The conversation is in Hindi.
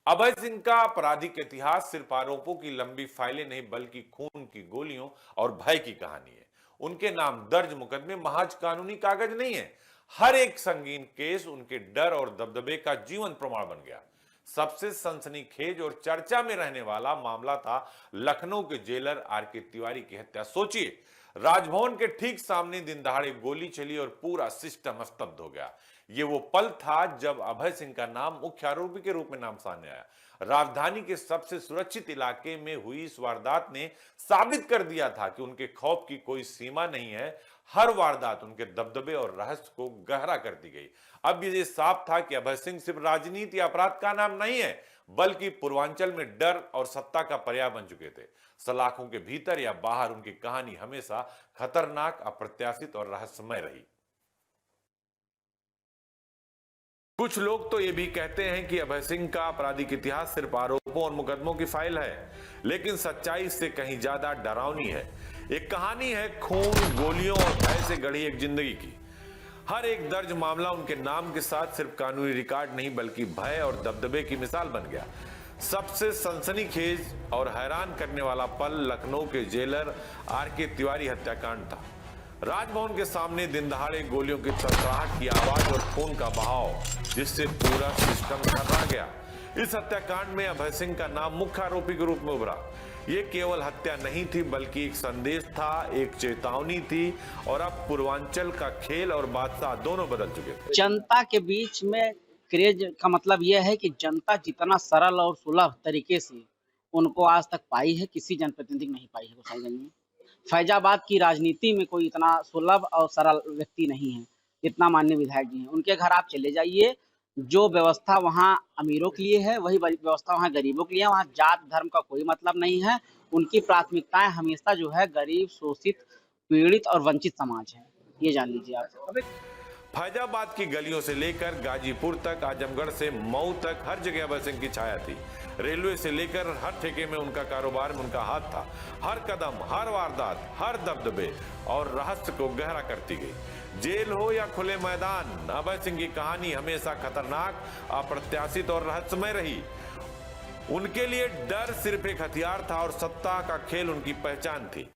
अभय सिंह का आपराधिक इतिहास सिर्फ आरोपों की लंबी फाइलें नहीं बल्कि खून की गोलियों और भय की कहानी है। उनके नाम दर्ज मुकदमे महज कानूनी कागज नहीं है। हर एक संगीन केस उनके डर और दबदबे का जीवन प्रमाण बन गया। सबसे सनसनीखेज और चर्चा में रहने वाला मामला था लखनऊ के जेलर आर के तिवारी की हत्या। सोचिए, राजभवन के ठीक सामने दिन दहाड़े गोली चली और पूरा सिस्टम स्तब्ध हो गया। ये वो पल था जब अभय सिंह का नाम मुख्य आरोपी के रूप में नाम सामने आया। राजधानी के सबसे सुरक्षित इलाके में हुई इस वारदात ने साबित कर दिया था कि उनके खौफ की कोई सीमा नहीं है। हर वारदात उनके दबदबे और रहस्य को गहरा करती गई। अब ये साफ था कि अभय सिंह सिर्फ राजनीति या अपराध का नाम नहीं है, बल्कि पूर्वांचल में डर और सत्ता का पर्याय बन चुके थे। सलाखों के भीतर या बाहर उनकी कहानी हमेशा खतरनाक, अप्रत्याशित और रहस्यमय रही। कुछ लोग तो ये भी कहते हैं कि अभय सिंह का आपराधिक इतिहास सिर्फ आरोपों और मुकदमों की फाइल है, लेकिन सच्चाई इससे कहीं ज्यादा डरावनी है। एक कहानी है खून, गोलियों और भय से गढ़ी एक जिंदगी की। हर एक दर्ज मामला उनके नाम के साथ सिर्फ कानूनी रिकॉर्ड नहीं बल्कि भय और दबदबे की मिसाल बन गया। सबसे सनसनीखेज और हैरान करने वाला पल लखनऊ के जेलर आर के तिवारी हत्याकांड था। राजभवन के सामने दिन दहाड़े गोलियों की तड़तड़ाहट की आवाज और खून का बहाव, जिससे पूरा सिस्टम थर्रा गया। इस हत्याकांड में अभय सिंह का नाम मुख्य आरोपी के रूप में उभरा। ये केवल हत्या नहीं थी बल्कि एक संदेश था, एक चेतावनी थी। और अब पूर्वांचल का खेल और बादशाह दोनों बदल चुके थे। जनता के बीच में क्रेज का मतलब यह है कि जनता जितना सरल और सुलभ तरीके से उनको आज तक पाई है, किसी जनप्रतिनिधि को नहीं पाई है गोसाईगंज में। फैजाबाद की राजनीति में कोई इतना सुलभ और सरल व्यक्ति नहीं है जितना माननीय विधायक जी हैं। उनके घर आप चले जाइए, जो व्यवस्था वहाँ अमीरों के लिए है वही व्यवस्था वहाँ गरीबों के लिए है। वहाँ जात धर्म का कोई मतलब नहीं है। उनकी प्राथमिकताएं हमेशा जो है गरीब, शोषित, पीड़ित और वंचित समाज है। ये जान लीजिए आप। फैजाबाद की गलियों से लेकर गाजीपुर तक, आजमगढ़ से मऊ तक हर जगह अभय सिंह की छाया थी। रेलवे से लेकर हर ठेके में उनका, कारोबार में उनका हाथ था। हर कदम, हर वारदात, हर दबदबे और रहस्य को गहरा करती गई। जेल हो या खुले मैदान, अभय सिंह की कहानी हमेशा खतरनाक, अप्रत्याशित और रहस्यमय रही। उनके लिए डर सिर्फ एक हथियार था और सत्ता का खेल उनकी पहचान थी।